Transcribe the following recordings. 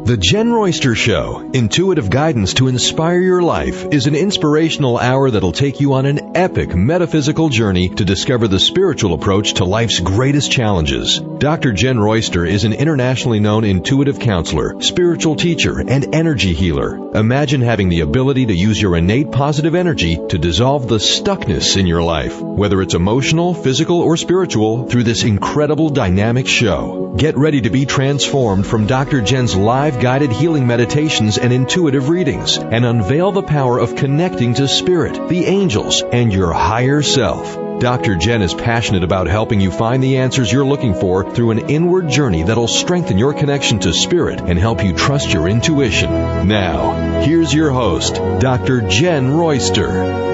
The Jenn Royster Show, intuitive guidance to inspire your life, is an inspirational hour that'll take you on an epic metaphysical journey to discover the spiritual approach to life's greatest challenges. Dr. Jenn Royster is an internationally known intuitive counselor, spiritual teacher, and energy healer. Imagine having the ability to use your innate positive energy to dissolve the stuckness in your life, whether it's emotional, physical, or spiritual, through this incredible dynamic show. Get ready to be transformed from Dr. Jenn's live guided healing meditations and intuitive readings, and unveil the power of connecting to spirit, the angels, and your higher self. Dr. Jenn is passionate about helping you find the answers you're looking for through an inward journey that'll strengthen your connection to spirit and help you trust your intuition. Now, here's your host, Dr. Jenn Royster.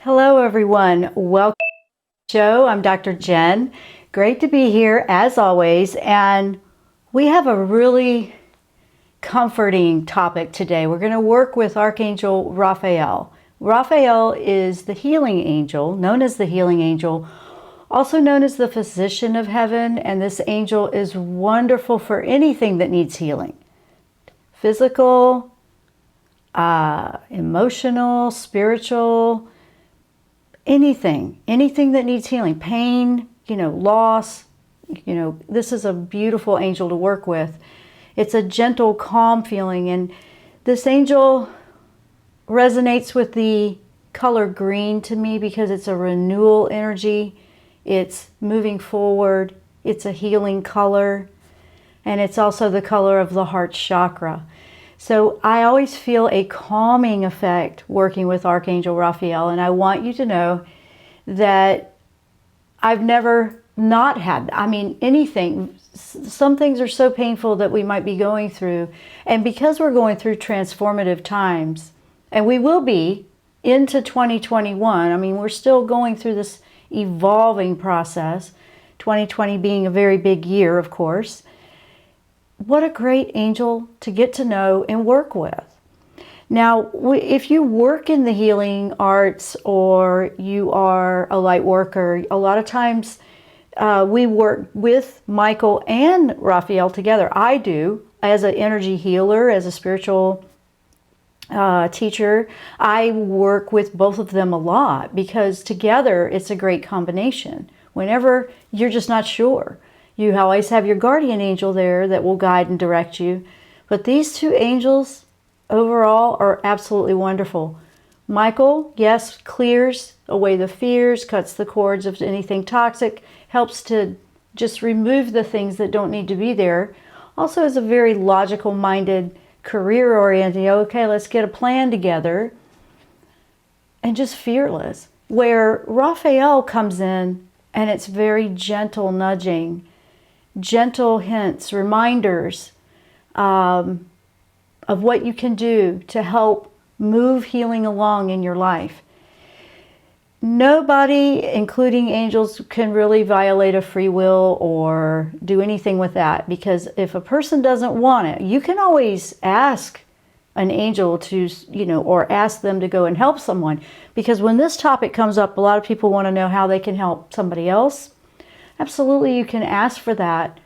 Hello everyone, welcome to the show. I'm Dr. Jenn. Great to be here as always, and we have a really comforting topic today. We're going to work with Archangel Raphael. Raphael is the healing angel, known as the healing angel, also known as the physician of heaven, and this angel is wonderful for anything that needs healing. Physical, emotional, spiritual, anything that needs healing, pain, loss, this is a beautiful angel to work with. It's a gentle, calm feeling, and this angel resonates with the color green to me because it's a renewal energy. It's moving forward. It's a healing color, and it's also the color of the heart chakra. So I always feel a calming effect working with Archangel Raphael, and I want you to know that I've never not had, anything. Some things are so painful that we might be going through, and because we're going through transformative times, and we will be into 2021, we're still going through this evolving process, 2020 being a very big year, of course. What a great angel to get to know and work with. Now, if you work in the healing arts or you are a light worker, a lot of times we work with Michael and Raphael together. I do as an energy healer, as a spiritual teacher. I work with both of them a lot because together it's a great combination. Whenever you're just not sure, you always have your guardian angel there that will guide and direct you. But these two angels overall are absolutely wonderful. Michael, yes, clears away the fears, cuts the cords of anything toxic, helps to just remove the things that don't need to be there. Also is a very logical-minded, career-oriented, okay, let's get a plan together, and just fearless. Where Raphael comes in, and it's very gentle nudging, gentle hints, reminders of what you can do to help move healing along in your life. Nobody, including angels, can really violate a free will or do anything with that, because if a person doesn't want it, you can always ask an angel to, or ask them to go and help someone. Because when this topic comes up, a lot of people want to know how they can help somebody else. Absolutely, you can ask for that.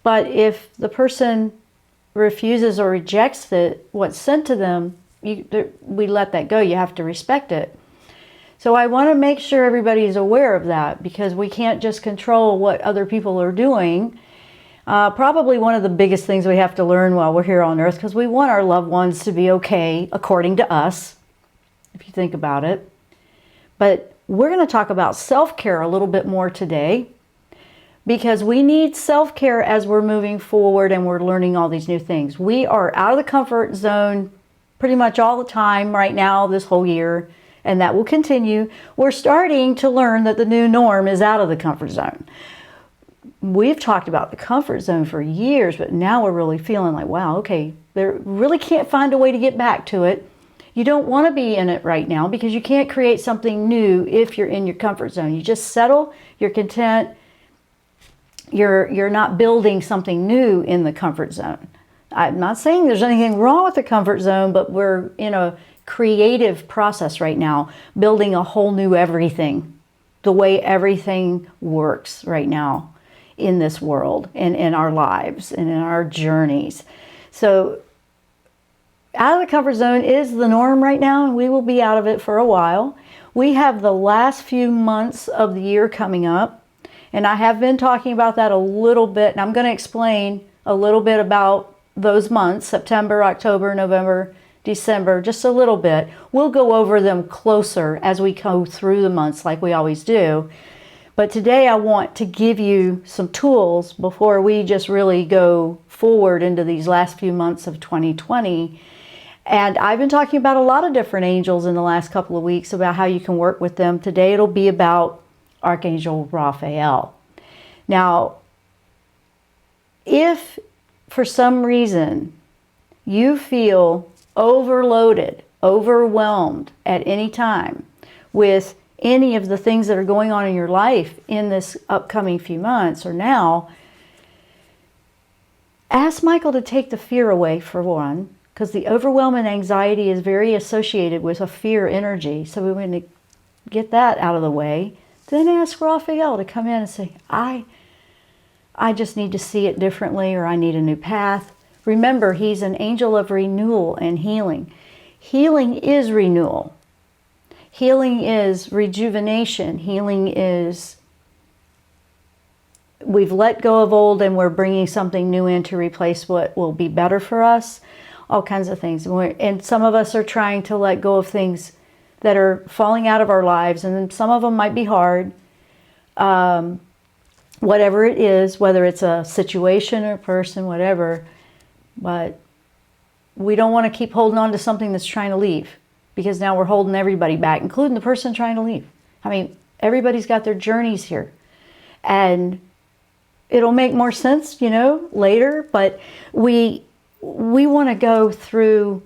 But if the person refuses or rejects what's sent to them, we let that go. You have to respect it. So I want to make sure everybody is aware of that, because we can't just control what other people are doing. Probably one of the biggest things we have to learn while we're here on earth, because we want our loved ones to be okay according to us, if you think about it. But we're going to talk about self-care a little bit more today, because we need self-care as we're moving forward and we're learning all these new things. We are out of the comfort zone pretty much all the time right now, this whole year, and that will continue. We're starting to learn that the new norm is out of the comfort zone. We've talked about the comfort zone for years, but now we're really feeling like, wow, okay, they really can't find a way to get back to it. You don't want to be in it right now because you can't create something new if you're in your comfort zone. You just settle, you're content, you're not building something new in the comfort zone. I'm not saying there's anything wrong with the comfort zone, but we're in a creative process right now, building a whole new everything. the way everything works right now in this world and in our lives and in our journeys. So out of the comfort zone is the norm right now, and we will be out of it for a while. We have the last few months of the year coming up, and I have been talking about that a little bit, and I'm going to explain a little bit about those months, September, October, November, December, just a little bit. We'll go over them closer as we go through the months like we always do. But today I want to give you some tools before we just really go forward into these last few months of 2020. And I've been talking about a lot of different angels in the last couple of weeks about how you can work with them. Today it'll be about Archangel Raphael. Now, if for some reason you feel overloaded, overwhelmed at any time with any of the things that are going on in your life in this upcoming few months or now, ask Michael to take the fear away, for one, because the overwhelm and anxiety is very associated with a fear energy. So we want to get that out of the way. Then ask Raphael to come in and say, I just need to see it differently, or I need a new path. Remember, he's an angel of renewal and healing. Healing is renewal. Healing is rejuvenation. Healing is, we've let go of old and we're bringing something new in to replace what will be better for us. All kinds of things. And some of us are trying to let go of things that are falling out of our lives, and some of them might be hard. Whatever it is, whether it's a situation or a person, whatever. But we don't want to keep holding on to something that's trying to leave, because now we're holding everybody back, including the person trying to leave. I mean, everybody's got their journeys here. And it'll make more sense, later. But we want to go through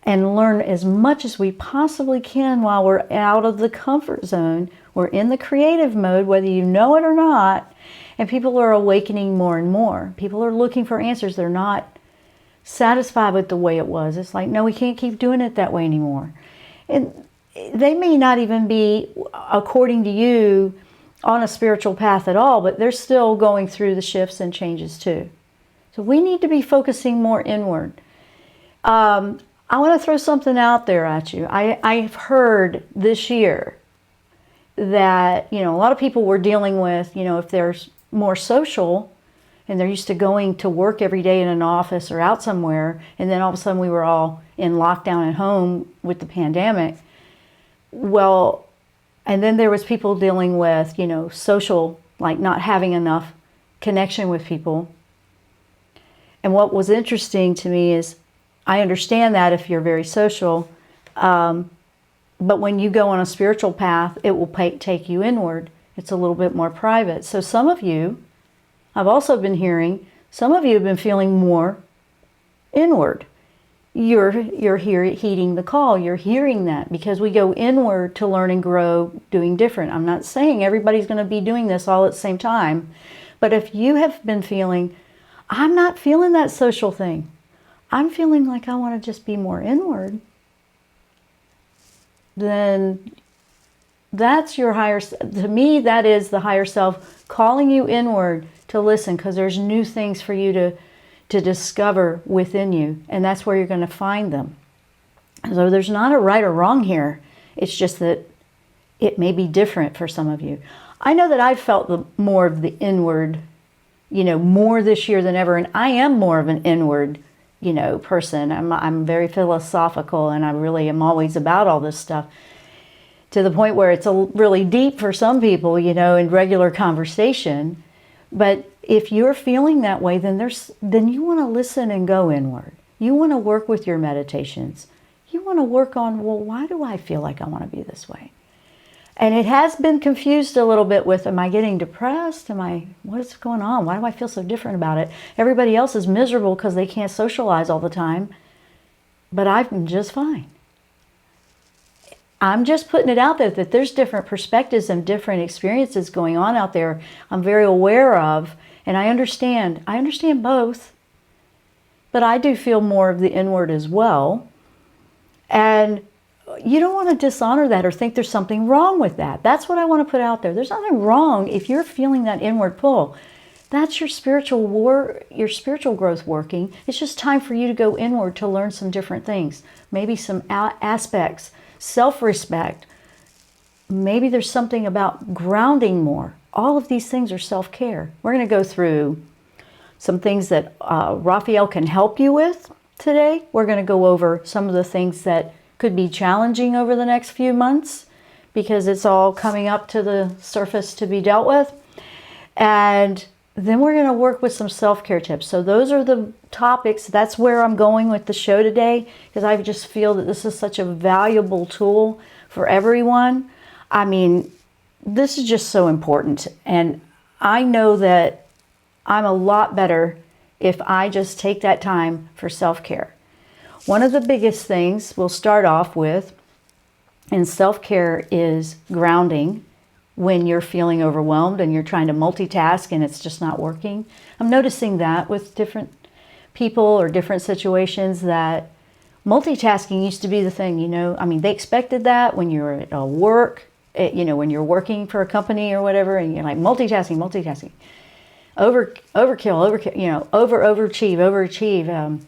and learn as much as we possibly can while we're out of the comfort zone. We're in the creative mode, whether you know it or not. And people are awakening more and more. People are looking for answers. They're not satisfied with the way it was. It's like, no, we can't keep doing it that way anymore. And they may not even be, according to you, on a spiritual path at all, but they're still going through the shifts and changes too. So we need to be focusing more inward. I want to throw something out there at you. I've heard this year that, a lot of people were dealing with, if there's more social and they're used to going to work every day in an office or out somewhere, and then all of a sudden we were all in lockdown at home with the pandemic. Well, and then there was people dealing with, social, like not having enough connection with people. And what was interesting to me is, I understand that if you're very social, but when you go on a spiritual path, it will take you inward. It's a little bit more private. So some of you, I've also been hearing, some of you have been feeling more inward. You're heeding the call. You're hearing that, because we go inward to learn and grow doing different. I'm not saying everybody's going to be doing this all at the same time, but if you have been feeling, I'm not feeling that social thing, I'm feeling like I want to just be more inward, then that's your higher, to me, that is the higher self calling you inward to listen, because there's new things for you to discover within you, and that's where you're going to find them. So there's not a right or wrong here. It's just that it may be different for some of you. I know that I've felt more of the inward, more this year than ever, and I am more of an inward, person. I'm very philosophical, and I really am always about all this stuff, to the point where it's really deep for some people, in regular conversation. But if you're feeling that way, then you want to listen and go inward. You want to work with your meditations. You want to work on, well, why do I feel like I want to be this way? And it has been confused a little bit with, am I getting depressed? What's going on? Why do I feel so different about it? Everybody else is miserable because they can't socialize all the time, but I'm just fine. I'm just putting it out there that there's different perspectives and different experiences going on out there. I'm very aware of, and I understand both, but I do feel more of the inward as well. And you don't want to dishonor that or think there's something wrong with that. That's what I want to put out there. There's nothing wrong if you're feeling that inward pull. That's your spiritual growth working. It's just time for you to go inward to learn some different things. Maybe some aspects, self-respect. Maybe there's something about grounding more. All of these things are self-care. We're going to go through some things that Raphael can help you with today. We're going to go over some of the things that could be challenging over the next few months because it's all coming up to the surface to be dealt with. And then we're going to work with some self-care tips. So those are the topics. That's where I'm going with the show today because I just feel that this is such a valuable tool for everyone. I mean, this is just so important. And I know that I'm a lot better if I just take that time for self-care. One of the biggest things we'll start off with in self-care is grounding when you're feeling overwhelmed and you're trying to multitask and it's just not working. I'm noticing that with different people or different situations that multitasking used to be the thing, you know. I mean, they expected that when you're at work, you know, when you're working for a company or whatever, and you're like multitasking. Overkill, you know, overachieve.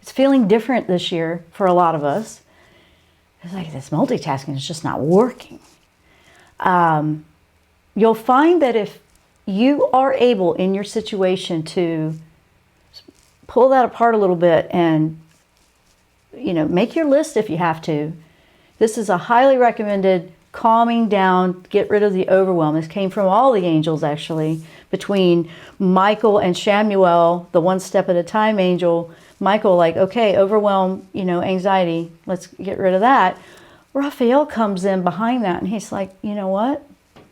It's feeling different this year for a lot of us. It's like this multitasking is just not working. You'll find that if you are able in your situation to pull that apart a little bit and, you know, make your list if you have to. This is a highly recommended calming down, get rid of the overwhelm. This came from all the angels, actually, between Michael and Shamuel, the one step at a time angel. Michael, like, okay, overwhelm, you know, anxiety, let's get rid of that. Raphael comes in behind that and he's like, you know what?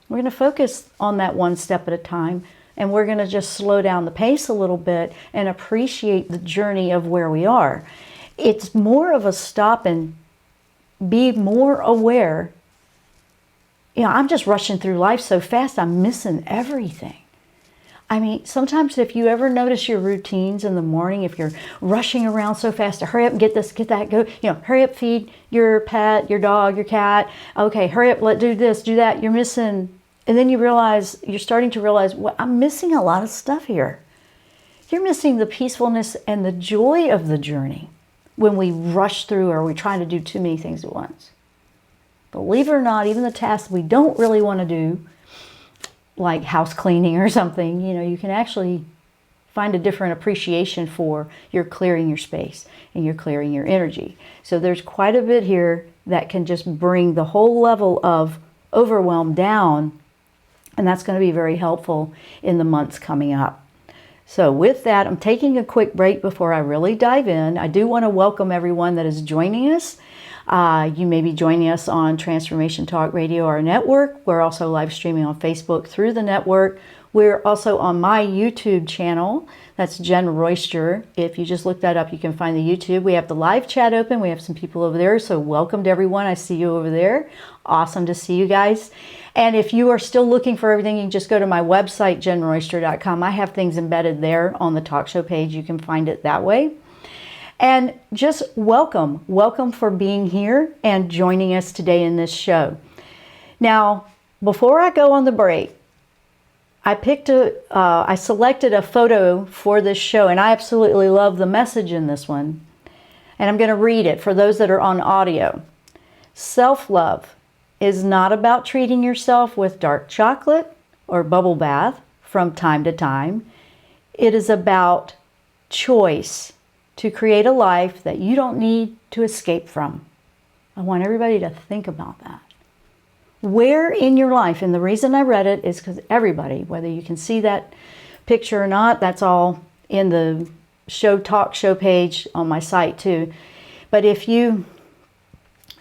We're going to focus on that one step at a time and we're going to just slow down the pace a little bit and appreciate the journey of where we are. It's more of a stop and be more aware. You know, I'm just rushing through life so fast, I'm missing everything. I mean, sometimes if you ever notice your routines in the morning, if you're rushing around so fast to hurry up and get this, get that, go, you know, hurry up, feed your pet, your dog, your cat. Okay, hurry up, do this, do that. You're missing, and then you're starting to realize, well, I'm missing a lot of stuff here. You're missing the peacefulness and the joy of the journey when we rush through or we try to do too many things at once. Believe it or not, even the tasks we don't really want to do, like house cleaning or something, you know, you can actually find a different appreciation for you're clearing your space and you're clearing your energy. So there's quite a bit here that can just bring the whole level of overwhelm down, and that's going to be very helpful in the months coming up. So with that, I'm taking a quick break before I really dive in. I do want to welcome everyone that is joining us. You may be joining us on Transformation Talk Radio, our network. We're also live streaming on Facebook through the network. We're also on my YouTube channel. That's Jenn Royster. If you just look that up, you can find the YouTube. We have the live chat open. We have some people over there. So welcome to everyone. I see you over there. Awesome to see you guys. And if you are still looking for everything, you can just go to my website, jennroyster.com. I have things embedded there on the talk show page. You can find it that way. And just welcome for being here and joining us today in this show. Now, before I go on the break, I selected a photo for this show, and I absolutely love the message in this one. And I'm going to read it for those that are on audio. Self-love is not about treating yourself with dark chocolate or bubble bath from time to time. It is about choice to create a life that you don't need to escape from. I want everybody to think about that. Where in your life, and the reason I read it is because everybody, whether you can see that picture or not, that's all in the talk show page on my site too. But if you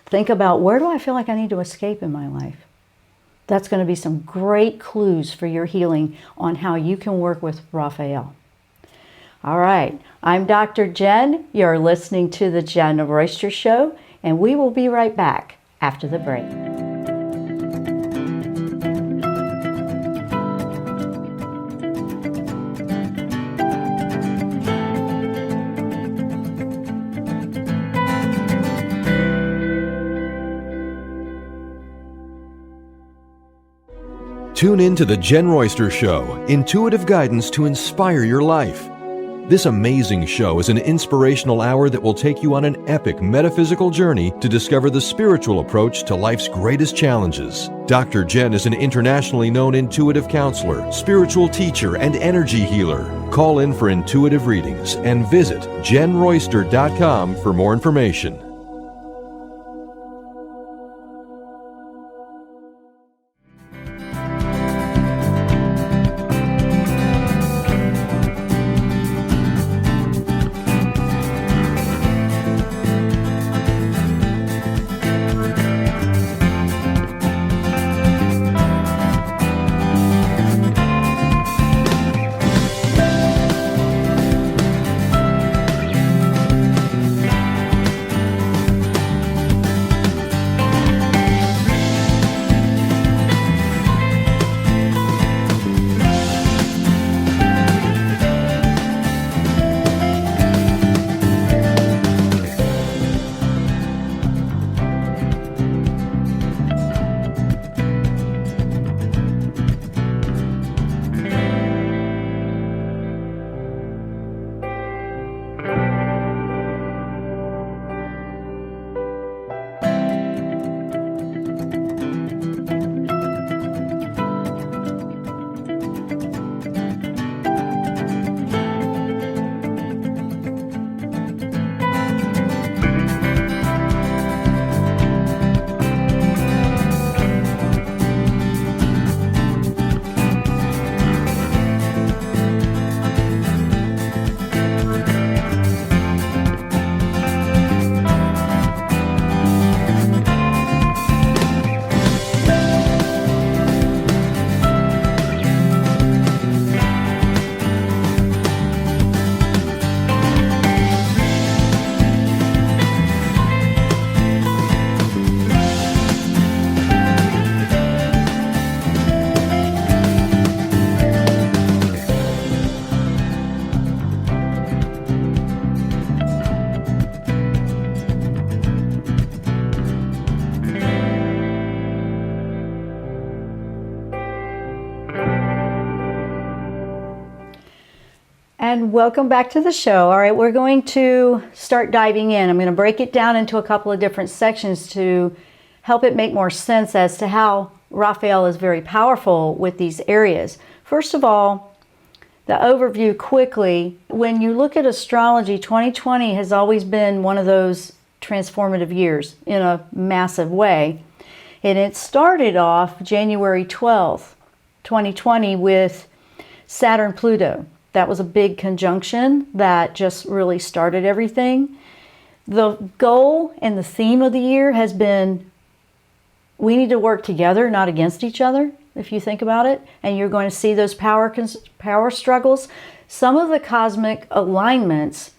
think about where do I feel like I need to escape in my life, that's going to be some great clues for your healing on how you can work with Raphael. All right, I'm Dr. Jenn. You're listening to the Jenn Royster Show, and we will be right back after the break. Tune in to the Jenn Royster Show, intuitive guidance to inspire your life. This amazing show is an inspirational hour that will take you on an epic metaphysical journey to discover the spiritual approach to life's greatest challenges. Dr. Jenn is an internationally known intuitive counselor, spiritual teacher, and energy healer. Call in for intuitive readings and visit JennRoyster.com for more information. And welcome back to the show. All right, we're going to start diving in. I'm going to break it down into a couple of different sections to help it make more sense as to how Raphael is very powerful with these areas. First of all, the overview quickly. When you look at astrology, 2020 has always been one of those transformative years in a massive way. And it started off January 12th, 2020 with Saturn-Pluto. That was a big conjunction that just really started everything. The goal and the theme of the year has been we need to work together, not against each other, if you think about it. And you're going to see those power struggles. Some of the cosmic alignments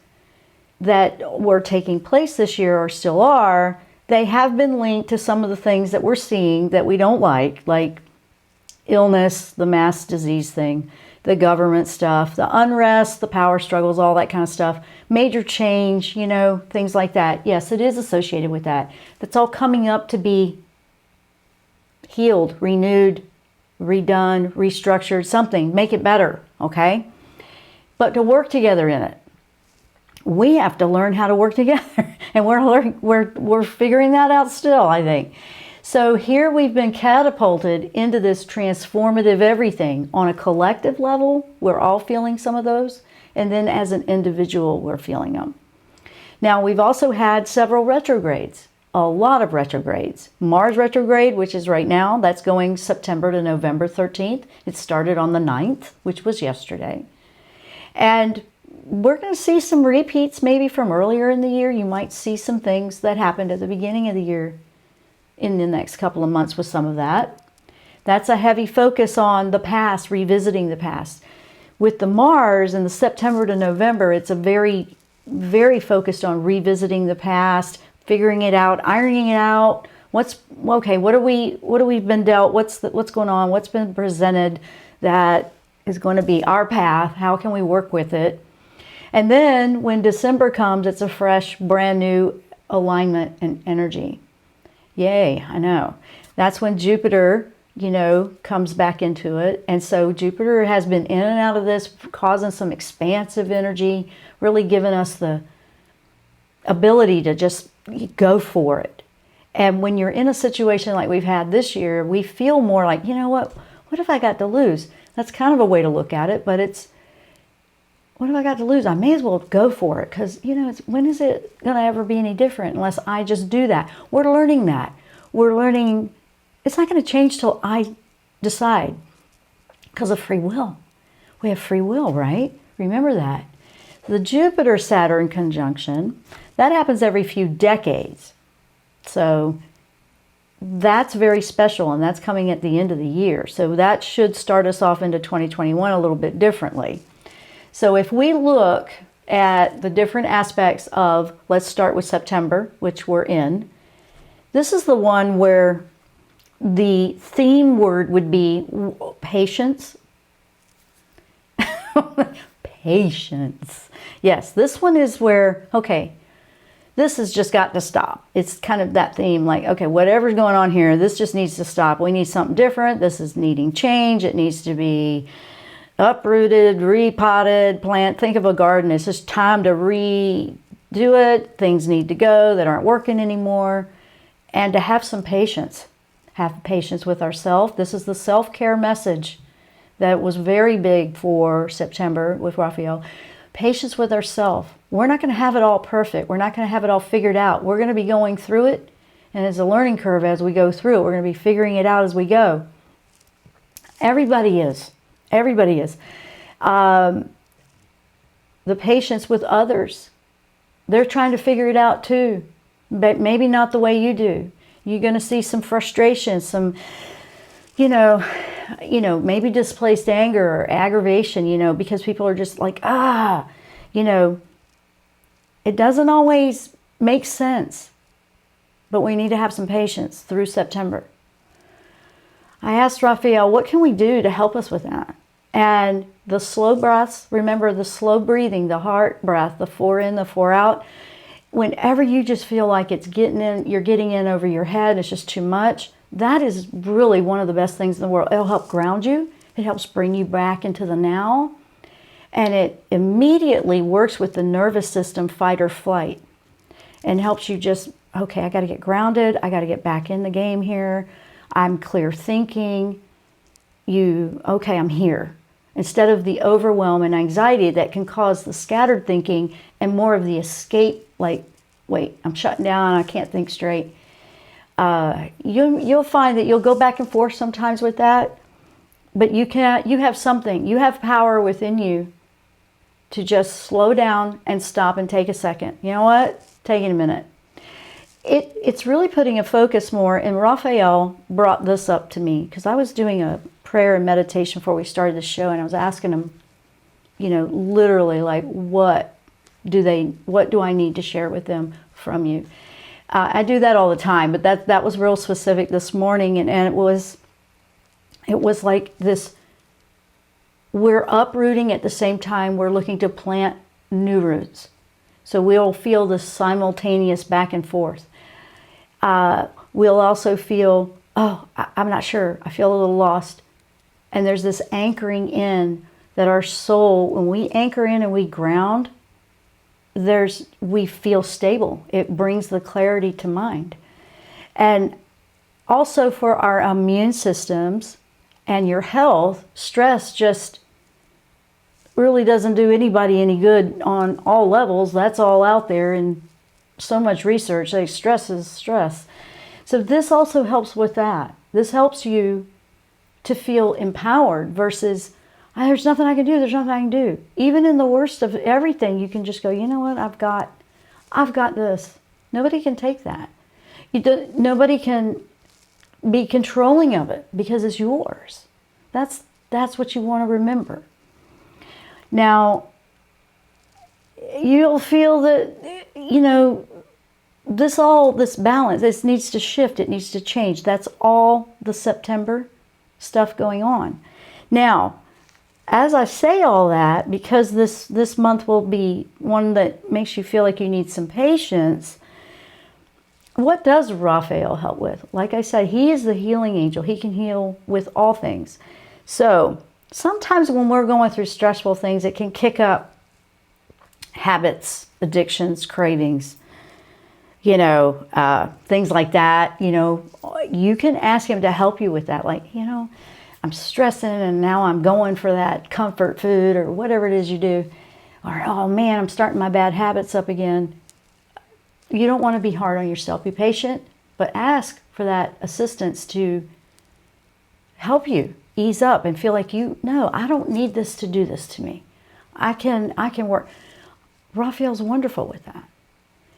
that were taking place this year or still are, they have been linked to some of the things that we're seeing that we don't like illness, the mass disease thing, the government stuff, the unrest, the power struggles, all that kind of stuff, major change, you know, things like that. Yes, it is associated with that. That's all coming up to be healed, renewed, redone, restructured, something, make it better, okay? But to work together in it, we have to learn how to work together, and we're figuring that out still, I think. So here we've been catapulted into this transformative everything. On a collective level, we're all feeling some of those, and then as an individual, we're feeling them. Now, we've also had several retrogrades, a lot of retrogrades. Mars retrograde, which is right now, that's going September to November 13th. It started on the 9th, which was yesterday. And we're going to see some repeats maybe from earlier in the year. You might see some things that happened at the beginning of the year in the next couple of months with some of that. That's a heavy focus on the past, revisiting the past. With the Mars in the September to November, it's a very, very focused on revisiting the past, figuring it out, ironing it out. What have we been dealt? What's going on? What's been presented that is going to be our path? How can we work with it? And then when December comes, it's a fresh, brand new alignment and energy. Yay, I know. That's when Jupiter comes back into it. And so Jupiter has been in and out of this, causing some expansive energy, really giving us the ability to just go for it. And when you're in a situation like we've had this year, we feel more like, what have I got to lose? That's kind of a way to look at it, but it's, what have I got to lose? I may as well go for it, because, when is it going to ever be any different unless I just do that? We're learning that. We're learning it's not going to change till I decide, because of free will. We have free will, right? Remember that. The Jupiter-Saturn conjunction, that happens every few decades. So that's very special, and that's coming at the end of the year. So that should start us off into 2021 a little bit differently. So if we look at the different aspects of, let's start with September, which we're in. This is the one where the theme word would be patience. Patience. Yes, this one is where, okay, this has just got to stop. It's kind of that theme, like, okay, whatever's going on here, this just needs to stop. We need something different. This is needing change. It needs to be uprooted, repotted, plant. Think of a garden. It's just time to redo it. Things need to go that aren't working anymore. And to have some patience. Have patience with ourselves. This is the self-care message that was very big for September with Raphael. Patience with ourselves. We're not going to have it all perfect. We're not going to have it all figured out. We're going to be going through it. And it's a learning curve as we go through it. We're going to be figuring it out as we go. Everybody is. Everybody is. The patience with others. They're trying to figure it out too. But maybe not the way you do. You're going to see some frustration, some, maybe displaced anger or aggravation, because people are just like, it doesn't always make sense. But we need to have some patience through September. I asked Raphael, what can we do to help us with that? And the slow breaths, remember the slow breathing, the heart breath, the 4 in, the 4 out. Whenever you just feel like it's getting in, you're getting in over your head, it's just too much, that is really one of the best things in the world. It'll help ground you. It helps bring you back into the now. And it immediately works with the nervous system, fight or flight, and helps you just, okay, I got to get grounded. I got to get back in the game here. I'm clear thinking. Okay, I'm here. Instead of the overwhelm and anxiety that can cause the scattered thinking and more of the escape, like, wait, I'm shutting down, I can't think straight. You'll find that you'll go back and forth sometimes with that, but you have power within you to just slow down and stop and take a second. You know what? Take it a minute. It's really putting a focus more, and Raphael brought this up to me because I was doing a prayer and meditation before we started the show, and I was asking him, literally, like, what do I need to share with them from you? I do that all the time, but that was real specific this morning, and it was like this, we're uprooting at the same time we're looking to plant new roots. So we'll feel this simultaneous back and forth. We'll also feel, I'm not sure, I feel a little lost. And there's this anchoring in that our soul, when we anchor in and we ground, we feel stable. It brings the clarity to mind. And also for our immune systems and your health, stress just really doesn't do anybody any good on all levels. That's all out there in so much research. Like, stress is stress. So this also helps with that. This helps you to feel empowered versus, there's nothing I can do. There's nothing I can do. Even in the worst of everything, you can just go, you know what? I've got this. Nobody can take that. Nobody can be controlling of it because it's yours. That's what you want to remember. Now, you'll feel that, this balance, this needs to shift. It needs to change. That's all the September stuff going on. Now, as I say all that, because this month will be one that makes you feel like you need some patience, what does Raphael help with? Like I said, he is the healing angel. He can heal with all things. So sometimes when we're going through stressful things, it can kick up habits, addictions, cravings, things like that. You can ask him to help you with that. Like, I'm stressing and now I'm going for that comfort food or whatever it is you do. Or, oh man, I'm starting my bad habits up again. You don't want to be hard on yourself. Be patient, but ask for that assistance to help you ease up and feel like no, I don't need this to do this to me. I can work. Raphael's wonderful with that.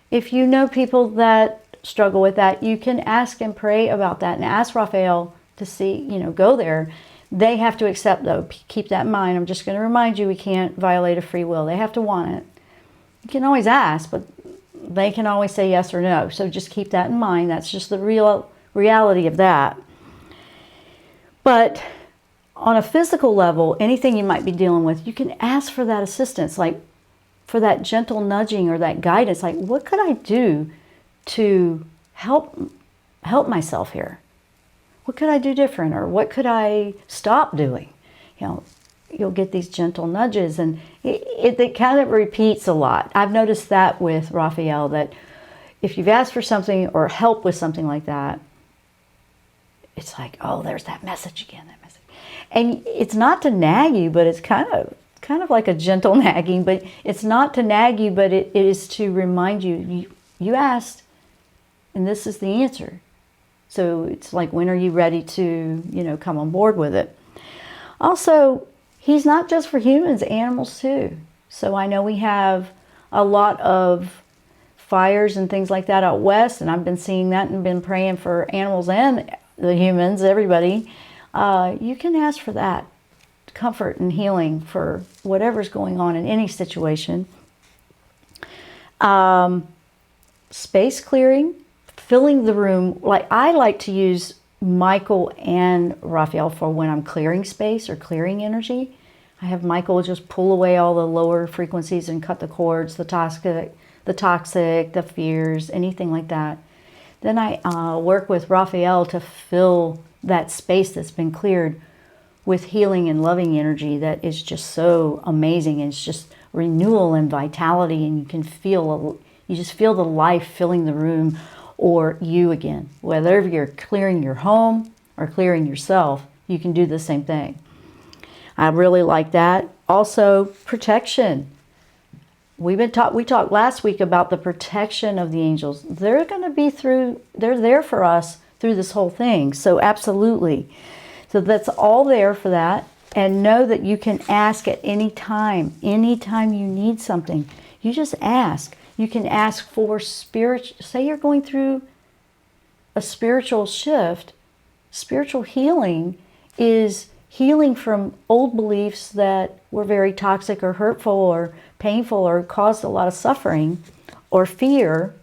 If you know people that struggle with that, you can ask and pray about that and ask Raphael to see, go there. They have to accept, though. Keep that in mind. I'm just going to remind you, we can't violate a free will. They have to want it. You can always ask, but they can always say yes or no. So just keep that in mind. That's just the real reality of that. But on a physical level, anything you might be dealing with, you can ask for that assistance, like for that gentle nudging or that guidance. Like, what could I do to help myself here? What could I do different? Or what could I stop doing? You'll get these gentle nudges, and it kind of repeats a lot. I've noticed that with Raphael, that if you've asked for something or help with something like that, it's like, oh, there's that message again, that message. And it's not to nag you, but it's kind of like a gentle nagging, but it's not to nag you, but it is to remind you, you asked, and this is the answer. So it's like, when are you ready to, come on board with it? Also, he's not just for humans, animals too. So I know we have a lot of fires and things like that out west, and I've been seeing that and been praying for animals and the humans, everybody. You can ask for that comfort and healing for whatever's going on in any situation. Space clearing, filling the room. Like, I like to use Michael and Raphael for when I'm clearing space or clearing energy. I have Michael just pull away all the lower frequencies and cut the cords, the toxic, the fears, anything like that. Then I work with Raphael to fill that space that's been cleared with healing and loving energy that is just so amazing. And it's just renewal and vitality, and you just feel the life filling the room, or you again. Whether you're clearing your home or clearing yourself, you can do the same thing. I really like that. Also, protection. We talked last week about the protection of the angels. They're there for us through this whole thing. So absolutely. So that's all there for that. And know that you can ask at any time you need something. You just ask. You can ask for say you're going through a spiritual shift. Spiritual healing is healing from old beliefs that were very toxic or hurtful or painful or caused a lot of suffering or fear.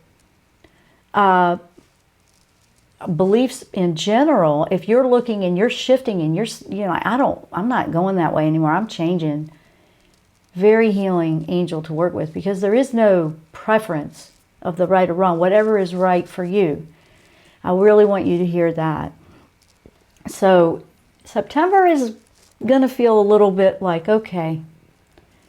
Beliefs in general, if you're looking and you're shifting and I'm not going that way anymore, I'm changing. Very healing angel to work with, because there is no preference of the right or wrong, whatever is right for you. I really want you to hear that. So September is going to feel a little bit like, okay,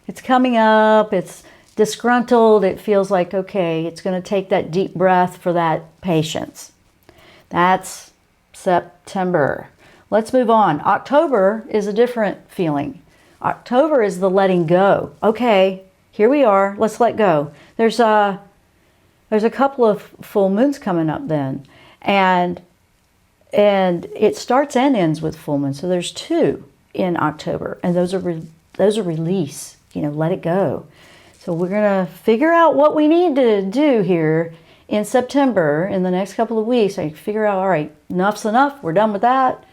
it's coming up, it's disgruntled, it feels like, okay, it's going to take that deep breath for that patience. That's September. Let's move on. October is a different feeling. October is the letting go. Okay, here we are. Let's let go. There's a couple of full moons coming up then, and it starts and ends with full moon. So there's 2 in October, and those are release. Let it go. So we're gonna figure out what we need to do here in September in the next couple of weeks. I figure out, all right, enough's enough. We're done with that.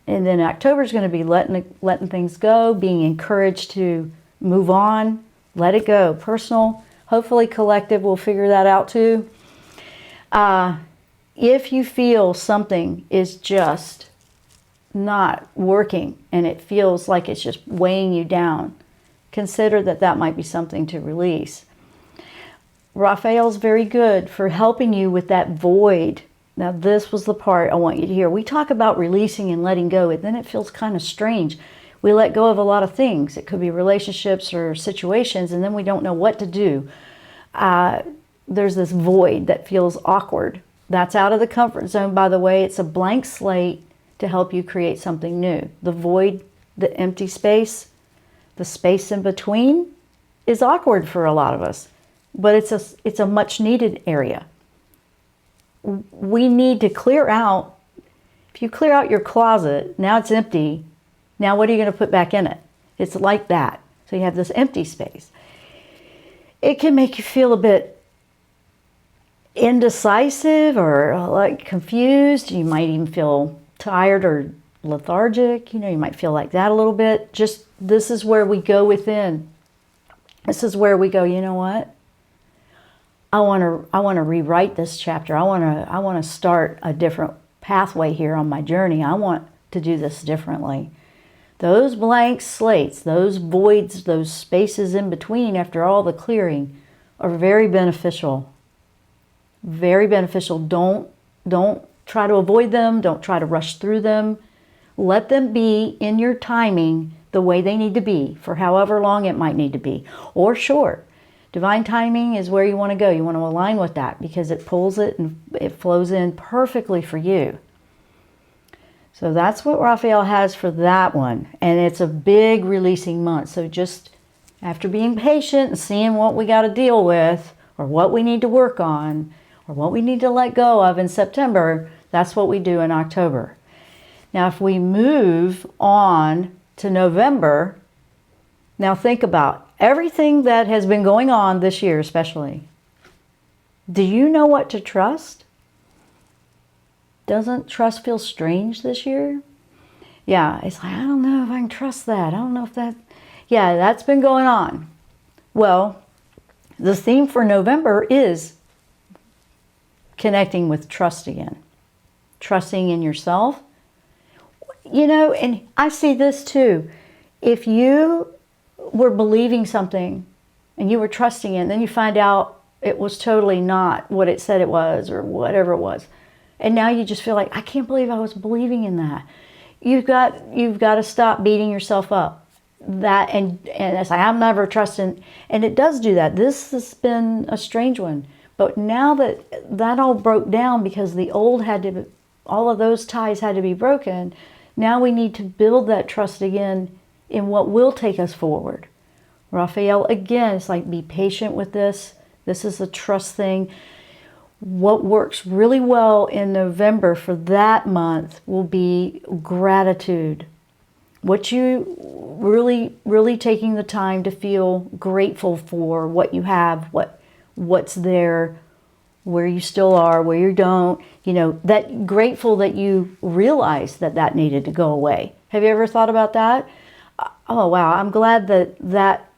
And then October is going to be letting things go, being encouraged to move on, let it go. Personal, hopefully collective, we'll figure that out too. If you feel something is just not working and it feels like it's just weighing you down, consider that might be something to release. Raphael's very good for helping you with that void. Now, this was the part I want you to hear. We talk about releasing and letting go, and then it feels kind of strange. We let go of a lot of things. It could be relationships or situations, and then we don't know what to do. There's this void that feels awkward. That's out of the comfort zone, by the way. It's a blank slate to help you create something new. The void, the empty space, the space in between is awkward for a lot of us, but it's a much needed area. We need to clear out. If you clear out your closet, now it's empty. Now what are you going to put back in it? It's like that. So you have this empty space. It can make you feel a bit indecisive or like confused. You might even feel tired or lethargic. You might feel like that a little bit. Just this is where we go within. This is where we go, you know what? I want to rewrite this chapter. I want to start a different pathway here on my journey. I want to do this differently. Those blank slates, those voids, those spaces in between after all the clearing are very beneficial. Very beneficial. Don't try to avoid them. Don't try to rush through them. Let them be in your timing the way they need to be for however long it might need to be, or short. Divine timing is where you want to go. You want to align with that because it pulls it and it flows in perfectly for you. So that's what Raphael has for that one. And it's a big releasing month. So just after being patient and seeing what we got to deal with or what we need to work on or what we need to let go of in September, that's what we do in October. Now, if we move on to November, now think about everything that has been going on this year, especially. Do you know what to trust? Doesn't trust feel strange this year? Yeah, it's like, I don't know if I can trust that. I don't know if that... Yeah, that's been going on. Well, the theme for November is connecting with trust again. Trusting in yourself. And I see this too. If you were believing something and you were trusting it, and then you find out it was totally not what it said it was or whatever it was. And now you just feel like, I can't believe I was believing in that. You've got to stop beating yourself up. That and it's like, I'm never trusting. And it does do that. This has been a strange one. But now that all broke down because the old all of those ties had to be broken, now we need to build that trust again in what will take us forward. Raphael, again, it's like, be patient with this. This is a trust thing. What works really well in November for that month will be gratitude. What you really taking the time to feel grateful for what you have, what's there, where you still are, where you don't, that grateful that you realize that needed to go away. Have you ever thought about that? Oh, wow, I'm glad that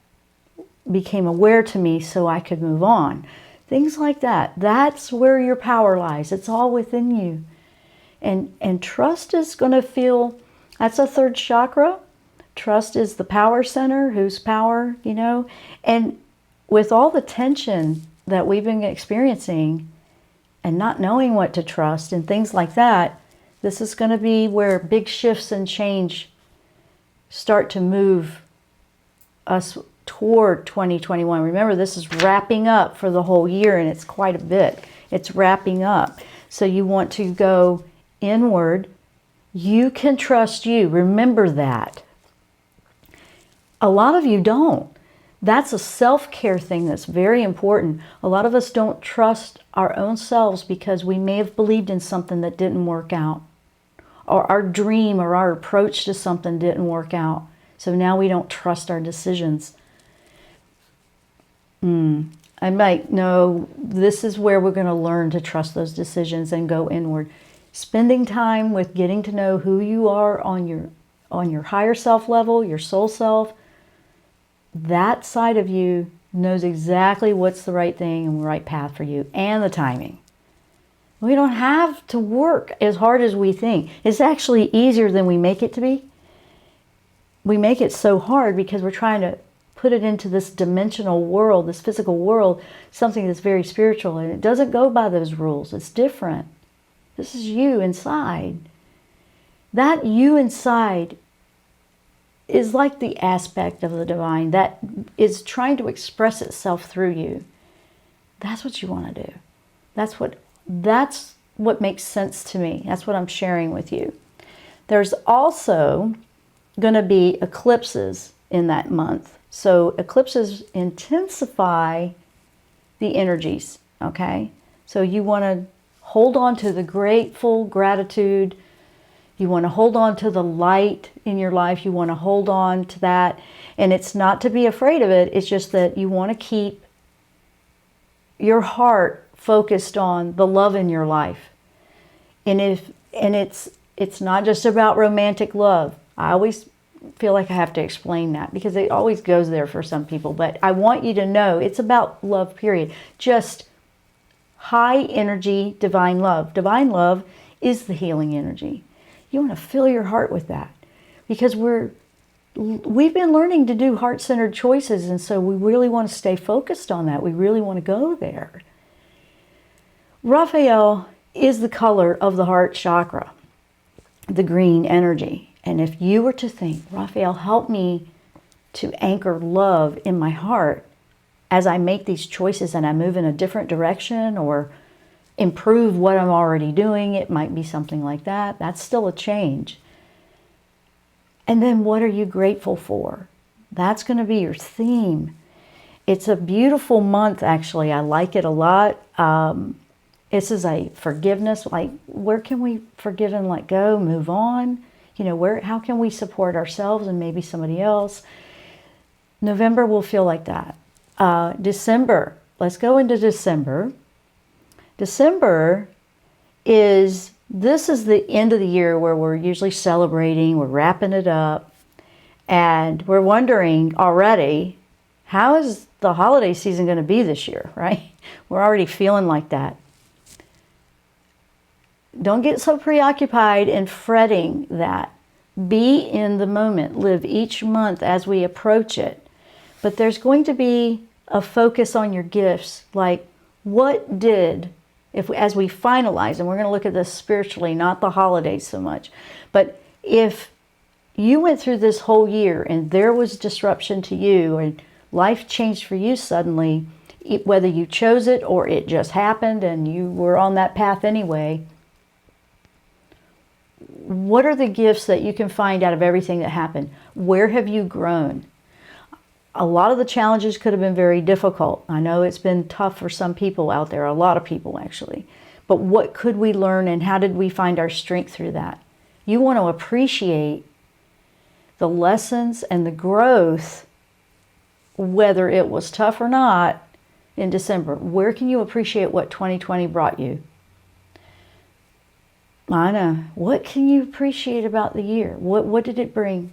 became aware to me so I could move on. Things like that. That's where your power lies. It's all within you. And trust is going to feel, that's a third chakra. Trust is the power center, whose power, And with all the tension that we've been experiencing and not knowing what to trust and things like that, this is going to be where big shifts and change start to move us toward 2021. Remember, this is wrapping up for the whole year, and it's quite a bit. It's wrapping up. So you want to go inward. You can trust you. Remember that. A lot of you don't. That's a self-care thing that's very important. A lot of us don't trust our own selves because we may have believed in something that didn't work out. Or our dream or our approach to something didn't work out. So now we don't trust our decisions. I might know this is where we're going to learn to trust those decisions and go inward. Spending time with getting to know who you are on your higher self level, your soul self. That side of you knows exactly what's the right thing and the right path for you and the timing. We don't have to work as hard as we think. It's actually easier than we make it to be. We make it so hard because we're trying to put it into this dimensional world, this physical world, something that's very spiritual, and it doesn't go by those rules. It's different. This is you inside. That you inside is like the aspect of the divine that is trying to express itself through you. That's what you want to do. That's what makes sense to me. That's what I'm sharing with you. There's also going to be eclipses in that month. So eclipses intensify the energies, okay? So you want to hold on to the grateful gratitude. You want to hold on to the light in your life. You want to hold on to that. And it's not to be afraid of it. It's just that you want to keep your heart focused on the love in your life. And it's not just about romantic love. I always feel like I have to explain that because it always goes there for some people. But I want you to know it's about love, period. Just high energy, divine love. Divine love is the healing energy. You want to fill your heart with that because we've been learning to do heart-centered choices, and so we really want to stay focused on that. We really want to go there. Raphael is the color of the heart chakra, the green energy. And if you were to think, Raphael, help me to anchor love in my heart as I make these choices and I move in a different direction or improve what I'm already doing, it might be something like that. That's still a change. And then what are you grateful for? That's going to be your theme. It's a beautiful month, actually. I like it a lot. This is a forgiveness, like where can we forgive and let go, move on? You know, how can we support ourselves and maybe somebody else? November will feel like that. December, let's go into December. December this is the end of the year where we're usually celebrating, we're wrapping it up, and we're wondering already, how is the holiday season going to be this year, right? We're already feeling like that. Don't get so preoccupied in fretting that. Be in the moment. Live each month as we approach it. But there's going to be a focus on your gifts, like what did, as we finalize, and we're going to look at this spiritually, not the holidays so much, but if you went through this whole year and there was disruption to you and life changed for you suddenly, whether you chose it or it just happened and you were on that path anyway, what are the gifts that you can find out of everything that happened? Where have you grown? A lot of the challenges could have been very difficult. I know it's been tough for some people out there, a lot of people actually. But what could we learn and how did we find our strength through that? You want to appreciate the lessons and the growth, whether it was tough or not, in December. Where can you appreciate what 2020 brought you? I know. What can you appreciate about the year? What did it bring?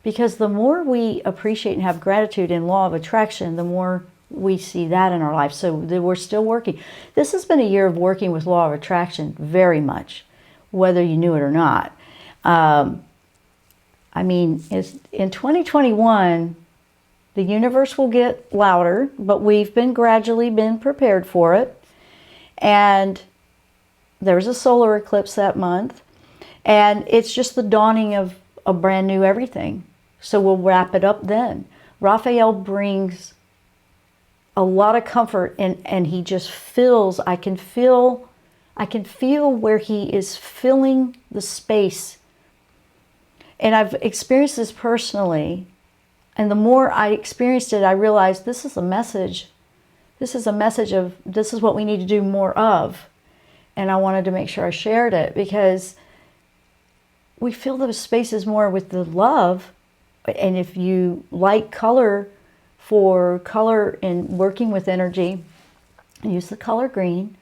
Because the more we appreciate and have gratitude in law of attraction, the more we see that in our life. So we're still working. This has been a year of working with law of attraction very much, whether you knew it or not. I mean, in 2021, the universe will get louder, but we've gradually been prepared for it. And there's a solar eclipse that month, and it's just the dawning of a brand new everything. So we'll wrap it up then. Raphael brings a lot of comfort, and he just fills. I can feel where he is filling the space. And I've experienced this personally, and the more I experienced it, I realized this is a message. This is a message of this is what we need to do more of. And I wanted to make sure I shared it because we fill those spaces more with the love. And if you like color for color in working with energy, use the color green,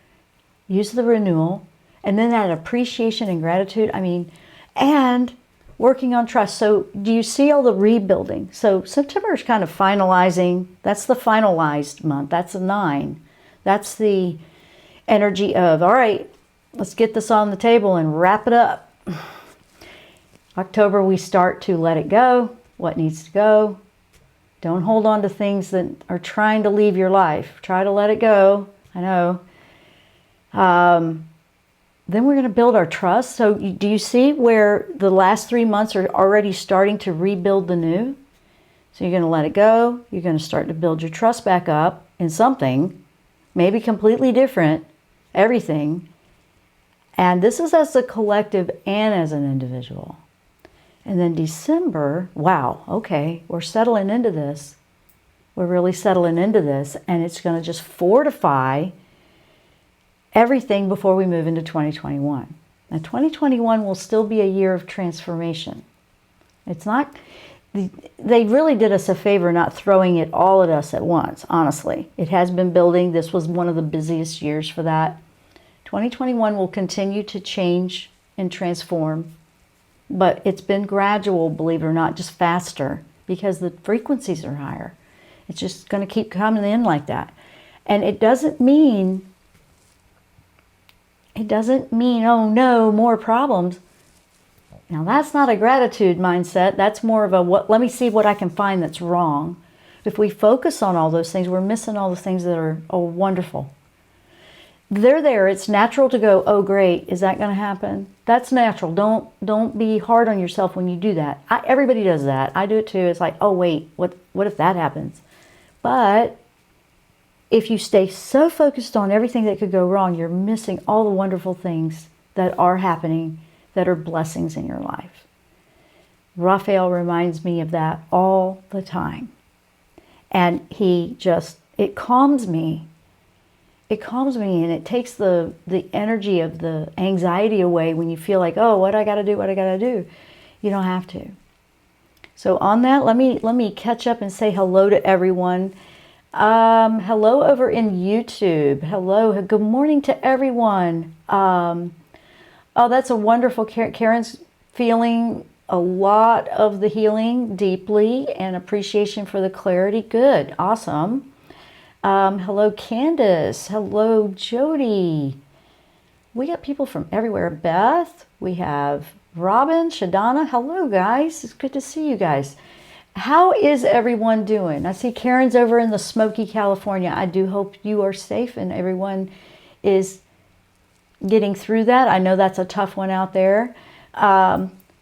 use the renewal, and then that appreciation and gratitude. I mean, and working on trust. So do you see all the rebuilding? So September is kind of finalizing. That's the finalized month. That's a 9. That's the energy of, all right, let's get this on the table and wrap it up. October, we start to let it go, what needs to go. Don't hold on to things that are trying to leave your life. Try to let it go. I know. Then we're going to build our trust. So do you see where the last 3 months are already starting to rebuild the new? So you're going to let it go. You're going to start to build your trust back up in something, maybe completely different, everything. And this is as a collective and as an individual. And then December, wow, okay, we're settling into this. We're really settling into this. And it's going to just fortify everything before we move into 2021. Now, 2021 will still be a year of transformation. It's not, they really did us a favor not throwing it all at us at once, honestly. It has been building. This was one of the busiest years for that. 2021 will continue to change and transform, but it's been gradual, believe it or not, just faster because the frequencies are higher. It's just going to keep coming in like that. And it doesn't mean, oh no, more problems. Now that's not a gratitude mindset. That's more of a, let me see what I can find that's wrong. If we focus on all those things, we're missing all the things that are wonderful. They're there. It's natural to go, oh great, is that going to happen? That's natural. Don't be hard on yourself when you do that. Everybody does that. I do it too. It's like, oh wait, what if that happens? But if you stay so focused on everything that could go wrong, you're missing all the wonderful things that are happening, that are blessings in your life. Raphael reminds me of that all the time. And it calms me. It calms me, and it takes the energy of the anxiety away when you feel like, oh, what I got to do. You don't have to. So on that, let me catch up and say hello to everyone. Hello over in YouTube. Hello. Good morning to everyone. Oh, that's a wonderful. Karen's feeling a lot of the healing deeply and appreciation for the clarity. Good. Awesome. Hello, Candace. Hello, Jody. We got people from everywhere. Beth. We have Robin, Shadana. Hello, guys. It's good to see you guys. How is everyone doing? I see Karen's over in the smoky California. I do hope you are safe and everyone is getting through that. I know that's a tough one out there.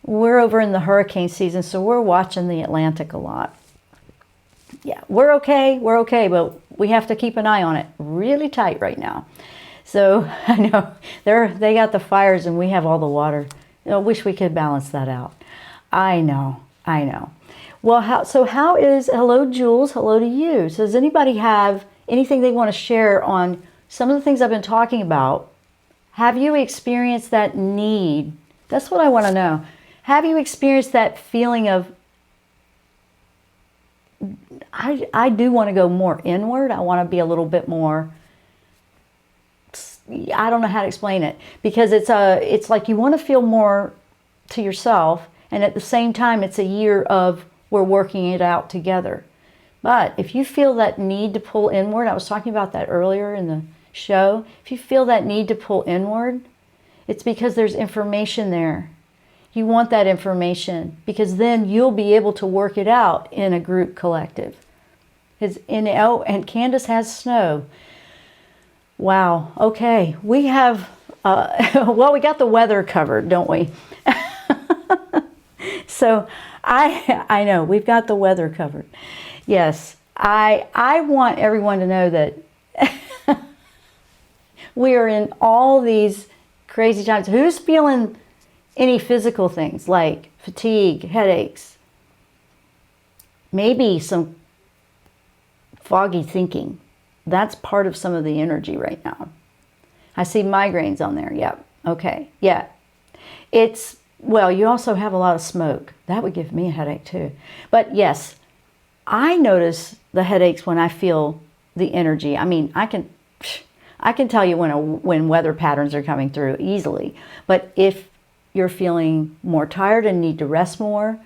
We're over in the hurricane season, so we're watching the Atlantic a lot. Yeah, we're okay, but we have to keep an eye on it really tight right now. So I know they got the fires and we have all the water. I wish we could balance that out. I know. Well, hello, Jules. Hello to you. So does anybody have anything they want to share on some of the things I've been talking about? Have you experienced that need? That's what I want to know. Have you experienced that feeling of, I do want to go more inward. I want to be a little bit more, I don't know how to explain it, because it's like you want to feel more to yourself, and at the same time it's a year of we're working it out together. But if you feel that need to pull inward, I was talking about that earlier in the show, if you feel that need to pull inward, it's because there's information there. You want that information because then you'll be able to work it out in a group collective. And Candace has snow. Wow. Okay. We have, well, we got the weather covered, don't we? So I know we've got the weather covered. Yes. I want everyone to know that we are in all these crazy times. Who's feeling any physical things like fatigue, headaches, maybe some foggy thinking? That's part of some of the energy right now. I see migraines on there. Yep. Okay. Yeah. Well, you also have a lot of smoke. That would give me a headache too. But yes, I notice the headaches when I feel the energy. I mean, I can tell you when weather patterns are coming through easily. But if you're feeling more tired and need to rest more,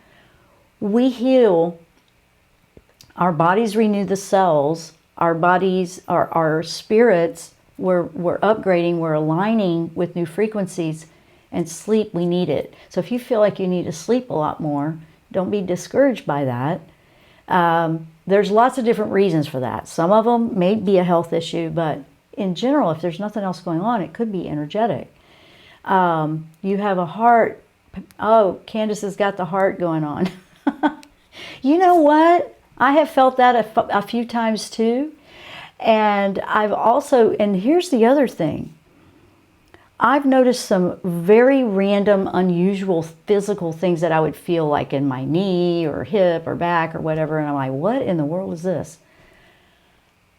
we heal. Our bodies renew the cells. Our bodies, our spirits, we're upgrading, we're aligning with new frequencies. And sleep, we need it. So if you feel like you need to sleep a lot more, don't be discouraged by that. there's lots of different reasons for that. Some of them may be a health issue, but in general, if there's nothing else going on, it could be energetic. You have a heart. Oh, Candace has got the heart going on. You know what? I have felt that a few times too. And I've also, and here's the other thing. I've noticed some very random, unusual physical things that I would feel like in my knee or hip or back or whatever. And I'm like, what in the world is this?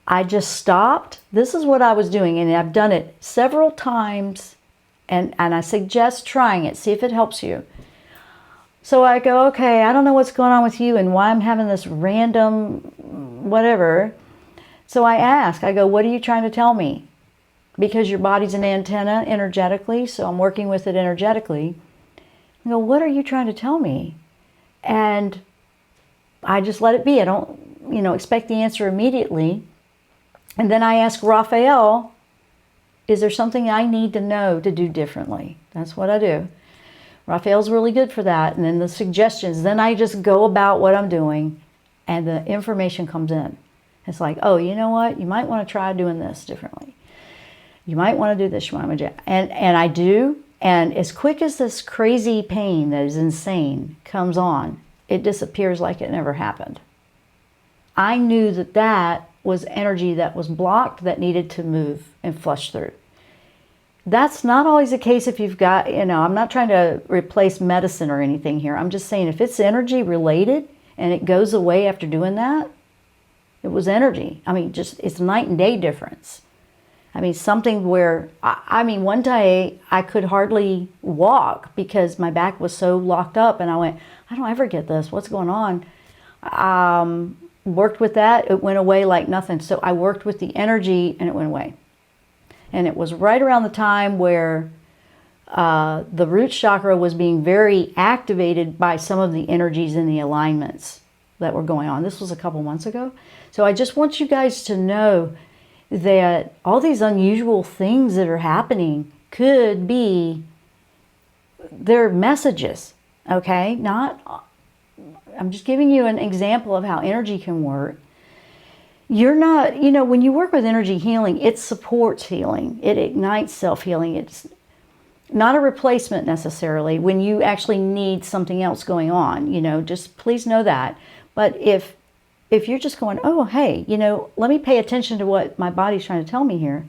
I just stopped. This is what I was doing. And I've done it several times. And I suggest trying it. See if it helps you. So I go, okay, I don't know what's going on with you and why I'm having this random whatever. So I ask, I go, what are you trying to tell me? Because your body's an antenna energetically, so I'm working with it energetically. I go, what are you trying to tell me? And I just let it be. I don't, expect the answer immediately. And then I ask Raphael, is there something I need to know to do differently? That's what I do. Raphael's really good for that. And then the suggestions, then I just go about what I'm doing and the information comes in. It's like, oh, you know what? You might want to try doing this differently. You might want to do this. And I do. And as quick as this crazy pain that is insane comes on, it disappears like it never happened. I knew that was energy that was blocked that needed to move and flush through. That's not always the case if you've got, I'm not trying to replace medicine or anything here. I'm just saying if it's energy related and it goes away after doing that, it was energy. It's night and day difference. Something where, one day I could hardly walk because my back was so locked up and I went, I don't ever get this. What's going on? Worked with that. It went away like nothing. So I worked with the energy and it went away. And it was right around the time where the root chakra was being very activated by some of the energies in the alignments that were going on. This was a couple months ago. So I just want you guys to know that all these unusual things that are happening could be their messages, okay? I'm just giving you an example of how energy can work. You're not, when you work with energy healing, it supports healing. It ignites self-healing. It's not a replacement necessarily when you actually need something else going on, just please know that. But if you're just going, oh, hey, let me pay attention to what my body's trying to tell me here.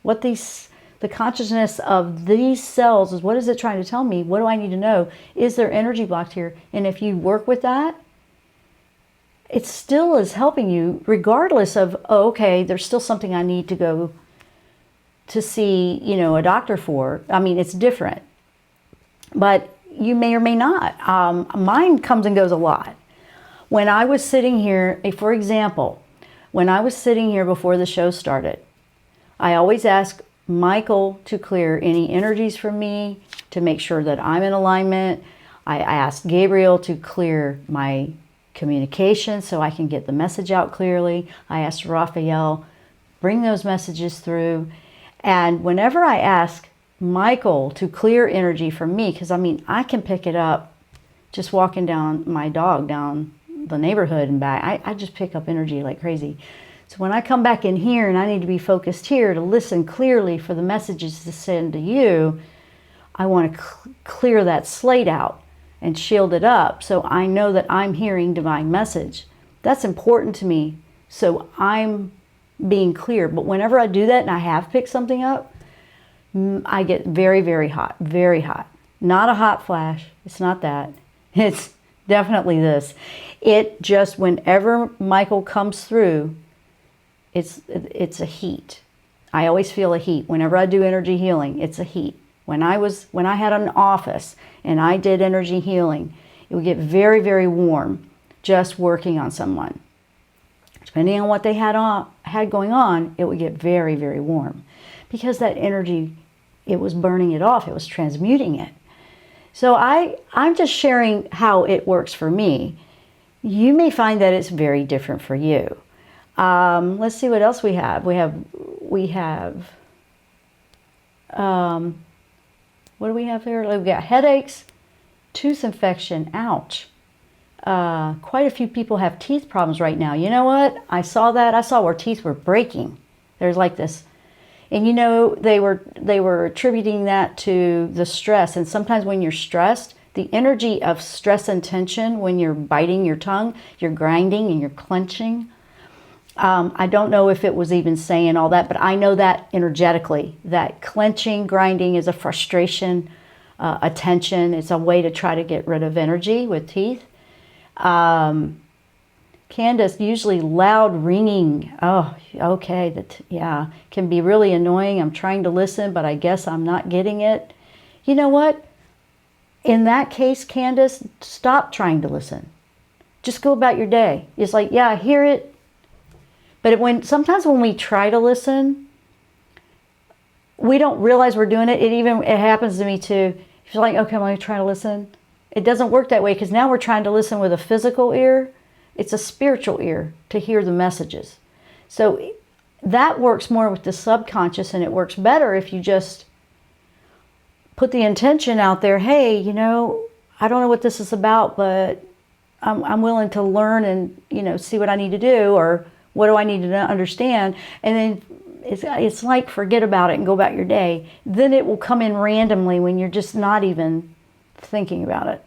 What the consciousness of these cells is, what is it trying to tell me? What do I need to know? Is there energy blocked here? And if you work with that, it still is helping you regardless of, oh, okay, there's still something I need to go to see, a doctor for. It's different. But you may or may not. Mine comes and goes a lot. When I was sitting here, for example, when I was sitting here before the show started, I always ask Michael to clear any energies from me to make sure that I'm in alignment. I asked Gabriel to clear my communication so I can get the message out clearly. I asked Raphael, bring those messages through. And whenever I ask Michael to clear energy from me, because I can pick it up just walking down my dog down the neighborhood and back. I just pick up energy like crazy. So when I come back in here and I need to be focused here to listen clearly for the messages to send to you, I want to clear that slate out and shield it up so I know that I'm hearing divine message. That's important to me, so I'm being clear. But whenever I do that and I have picked something up, I get very, very hot, very hot. Not a hot flash. It's not that. It's definitely this. It just, whenever Michael comes through, it's a heat. I always feel a heat. Whenever I do energy healing, it's a heat. When I had an office and I did energy healing, it would get very, very warm just working on someone. Depending on what they had going on, it would get very, very warm because that energy, it was burning it off. It was transmuting it. So I'm just sharing how it works for me. You may find that it's very different for you. Let's see what else we have. We have, what do we have here? We've got headaches, tooth infection, ouch. quite a few people have teeth problems right now. You know what? I saw that. I saw where teeth were breaking. There's like this. And you know, they were attributing that to the stress. And sometimes when you're stressed, the energy of stress and tension, when you're biting your tongue, you're grinding and you're clenching. I don't know if it was even saying all that, but I know that energetically, that clenching, grinding is a frustration, a tension. It's a way to try to get rid of energy with teeth. Candace, usually loud ringing. Oh, okay. Yeah, can be really annoying. I'm trying to listen, but I guess I'm not getting it. You know what? In that case, Candace, stop trying to listen. Just go about your day. It's like, yeah, I hear it. But sometimes when we try to listen, we don't realize we're doing it. It happens to me too. If you're like, okay, I'm going to try to listen. It doesn't work that way because now we're trying to listen with a physical ear. It's a spiritual ear to hear the messages. So that works more with the subconscious, and it works better if you just put the intention out there. Hey, you know, I don't know what this is about, but I'm willing to learn and, you know, see what I need to do, or what do I need to understand? And then it's like, forget about it and go about your day. Then it will come in randomly when you're just not even thinking about it.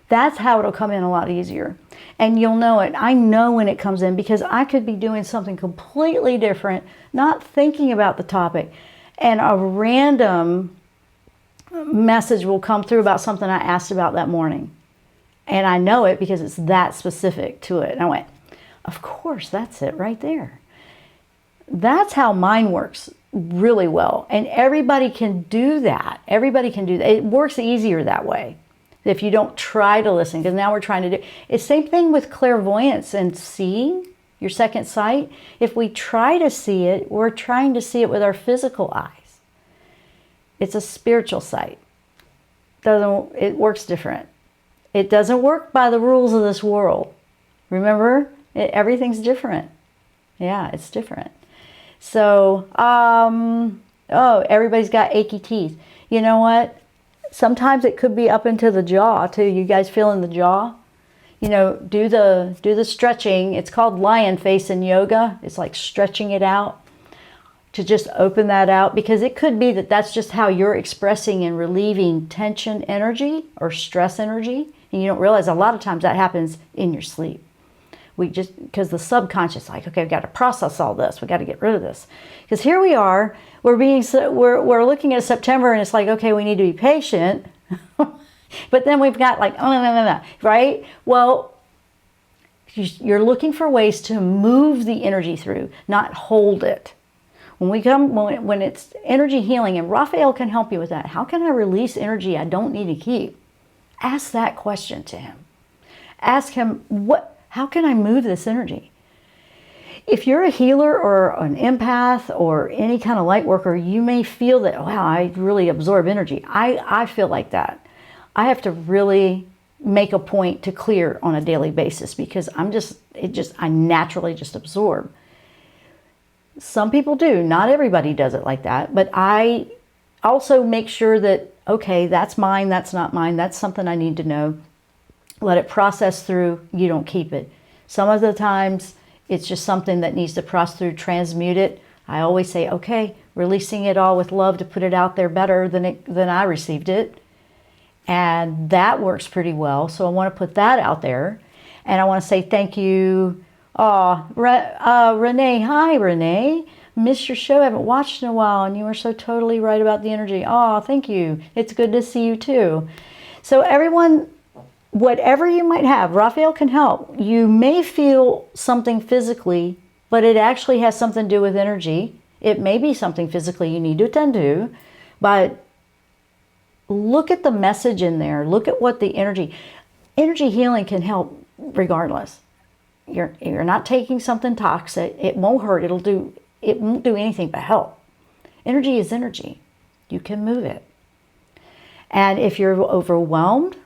That's how it'll come in a lot easier. And you'll know it. I know when it comes in because I could be doing something completely different, not thinking about the topic, and a random message will come through about something I asked about that morning. And I know it because it's that specific to it. And I went, of course, that's it right there. That's how mine works really well. And everybody can do that. Everybody can do that. It works easier that way. If you don't try to listen, because now we're trying to do it's same thing with clairvoyance and seeing, your second sight. If we try to see it, we're trying to see it with our physical eyes. It's a spiritual sight. It works different. It doesn't work by the rules of this world. Remember, everything's different. Yeah, it's different. So, everybody's got achy teeth. You know what? Sometimes it could be up into the jaw too. You guys feeling the jaw? You know, do the stretching. It's called lion face in yoga. It's like stretching it out to just open that out, because it could be that that's just how you're expressing and relieving tension energy or stress energy. And you don't realize a lot of times that happens in your sleep. Because the subconscious, like, okay, we've got to process all this. We got to get rid of this. Because here we are, we're looking at September, and it's like, okay, we need to be patient. But then we've got like, right? Well, you're looking for ways to move the energy through, not hold it. When it's energy healing, and Raphael can help you with that. How can I release energy I don't need to keep? Ask that question to him. Ask him, how can I move this energy? If you're a healer or an empath or any kind of light worker, you may feel that, wow, I really absorb energy. I feel like that. I have to really make a point to clear on a daily basis, because I naturally just absorb. Some people do. Not everybody does it like that. But I also make sure that, okay, that's mine, that's not mine, that's something I need to know. Let it process through. You don't keep it. Some of the times it's just something that needs to process through, transmute it. I always say, okay, releasing it all with love to put it out there better than I received it. And that works pretty well. So I want to put that out there. And I want to say thank you. Renee. Hi, Renee. Missed your show. Haven't watched in a while. And you were so totally right about the energy. Oh, thank you. It's good to see you too. So everyone, whatever you might have, Raphael can help. You may feel something physically, but it actually has something to do with energy. It may be something physically you need to attend to, but look at the message in there. Look at what the energy healing can help regardless. You're not taking something toxic. It won't hurt. It won't do anything but help. Energy is energy. You can move it. And if you're overwhelmed,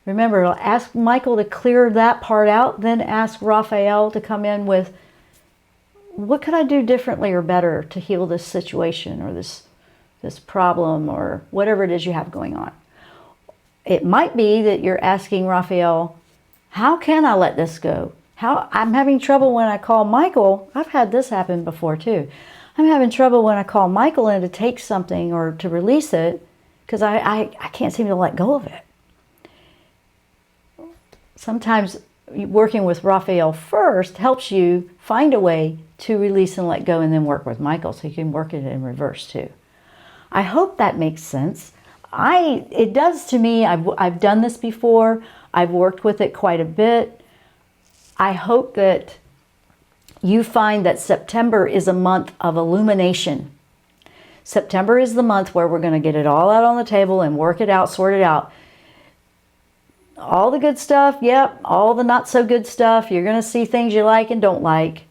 remember, ask Michael to clear that part out, then ask Raphael to come in with, what could I do differently or better to heal this situation or this problem or whatever it is you have going on. It might be that you're asking Raphael, How can I let this go? I'm having trouble when I call Michael. I've had this happen before too. I'm having trouble when I call Michael in to take something or to release it because I can't seem to let go of it. Sometimes working with Raphael first helps you find a way to release and let go, and then work with Michael so you can work it in reverse too. I hope that makes sense. It does to me. I've done this before. I've worked with it quite a bit. I hope that you find that September is a month of illumination. September is the month where we're going to get it all out on the table and work it out, sort it out. All the good stuff, yep. All the not so good stuff. You're going to see things you like and don't like.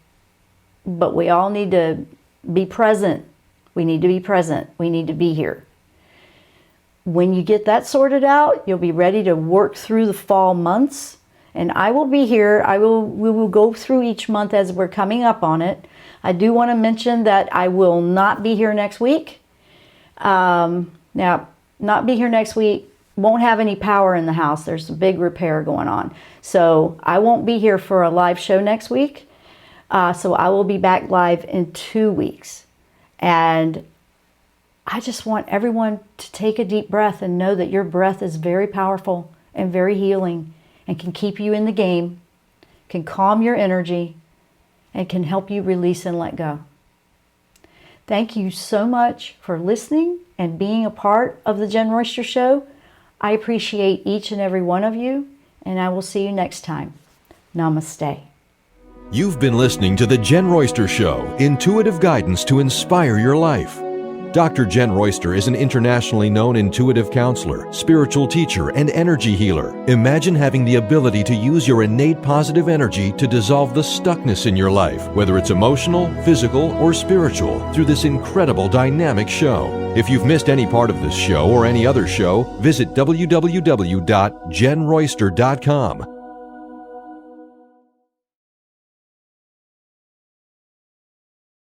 But we all need to be present. We need to be present. We need to be here. When you get that sorted out, you'll be ready to work through the fall months. And I will be here. We will go through each month as we're coming up on it. I do want to mention that I will not be here next week. Now, not be here next week. Won't have any power in the house. There's a big repair going on. So I won't be here for a live show next week. So I will be back live in 2 weeks. And I just want everyone to take a deep breath and know that your breath is very powerful and very healing and can keep you in the game, can calm your energy, and can help you release and let go. Thank you so much for listening and being a part of the Jenn Royster Show. I appreciate each and every one of you, and I will see you next time. Namaste. You've been listening to The Jenn Royster Show, intuitive guidance to inspire your life. Dr. Jenn Royster is an internationally known intuitive counselor, spiritual teacher, and energy healer. Imagine having the ability to use your innate positive energy to dissolve the stuckness in your life, whether it's emotional, physical, or spiritual, through this incredible dynamic show. If you've missed any part of this show or any other show, visit www.jennroyster.com